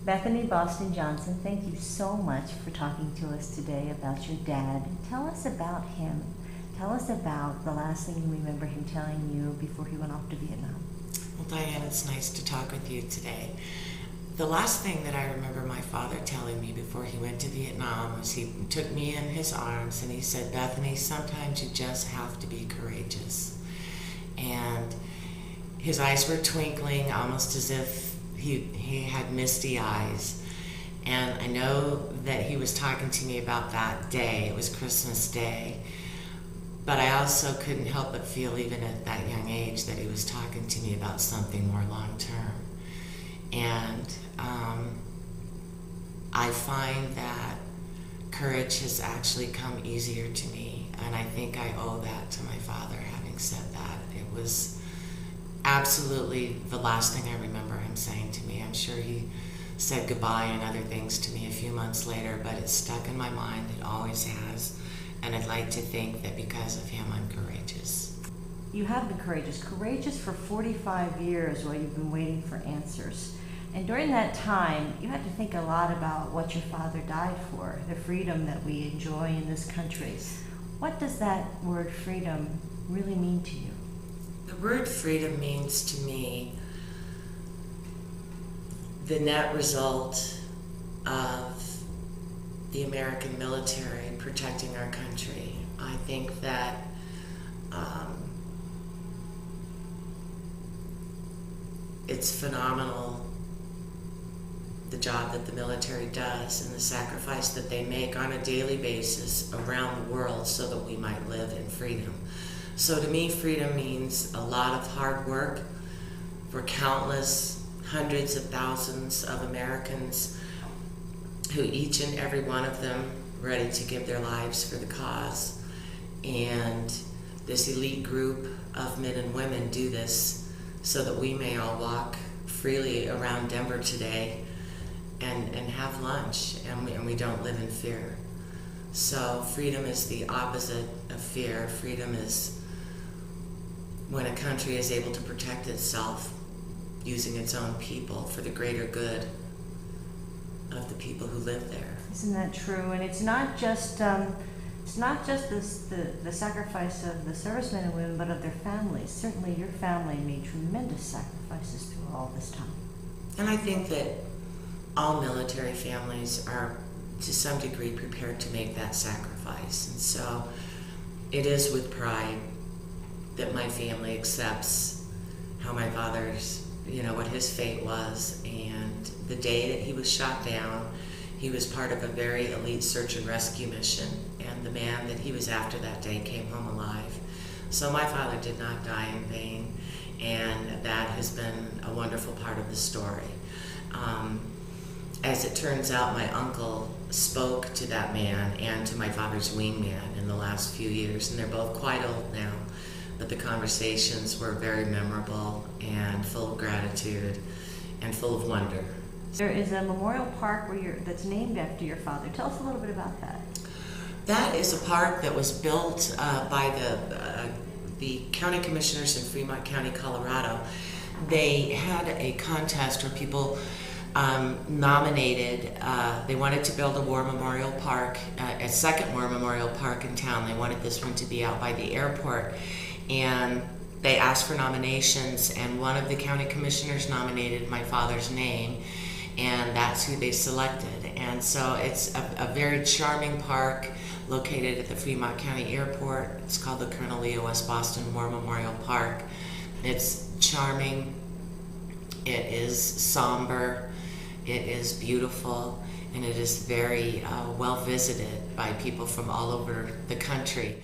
Bethany Boston Johnson, thank you so much for talking to us today about your dad. Tell us about him. Tell us about the last thing you remember him telling you before he went off to Vietnam. Well, Diane, it's nice to talk with you today. The last thing that I remember my father telling me before he went to Vietnam was he took me in his arms and he said, "Bethany, sometimes you just have to be courageous." And his eyes were twinkling almost as if he had misty eyes. And I know that he was talking to me about that day. It was Christmas Day. But I also couldn't help but feel, even at that young age, that he was talking to me about something more long-term. And I find that courage has actually come easier to me, and I think I owe that to my father, having said that. It was absolutely the last thing I remember him saying to me. I'm sure he said goodbye and other things to me a few months later, but it's stuck in my mind. It always has. And I'd like to think that because of him, I'm courageous. You have been courageous for 45 years while you've been waiting for answers. And during that time, you had to think a lot about what your father died for, the freedom that we enjoy in this country. What does that word freedom really mean to you? The word freedom means to me the net result of the American military protecting our country. I think that it's phenomenal, the job that the military does and the sacrifice that they make on a daily basis around the world so that we might live in freedom. So to me, freedom means a lot of hard work for countless hundreds of thousands of Americans who, each and every one of them, ready to give their lives for the cause. And this elite group of men and women do this so that we may all walk freely around Denver today and have lunch, and we don't live in fear. So freedom is the opposite of fear. Freedom is when a country is able to protect itself using its own people for the greater good of the people who live there. Isn't that true? And it's not just the sacrifice of the servicemen and women, but of their families. Certainly your family made tremendous sacrifices through all this time. And I think that all military families are to some degree prepared to make that sacrifice. And so it is with pride that my family accepts how my father's, what his fate was. And the day that he was shot down, he was part of a very elite search and rescue mission, and the man that he was after that day came home alive. So my father did not die in vain, and that has been a wonderful part of the story. As it turns out, my uncle spoke to that man and to my father's wingman in the last few years, and they're both quite old now, but the conversations were very memorable and full of gratitude and full of wonder. There is a memorial park that's named after your father. Tell us a little bit about that. That is a park that was built by the county commissioners in Fremont County, Colorado. They had a contest where people nominated, they wanted to build a war memorial park, a second war memorial park in town. They wanted this one to be out by the airport, and they asked for nominations, and one of the county commissioners nominated my father's name, and that's who they selected. And so it's a very charming park located at the Fremont County Airport. It's called the Colonel Leo S. Boston War Memorial Park. It's charming, it is somber, it is beautiful, and it is very well visited by people from all over the country.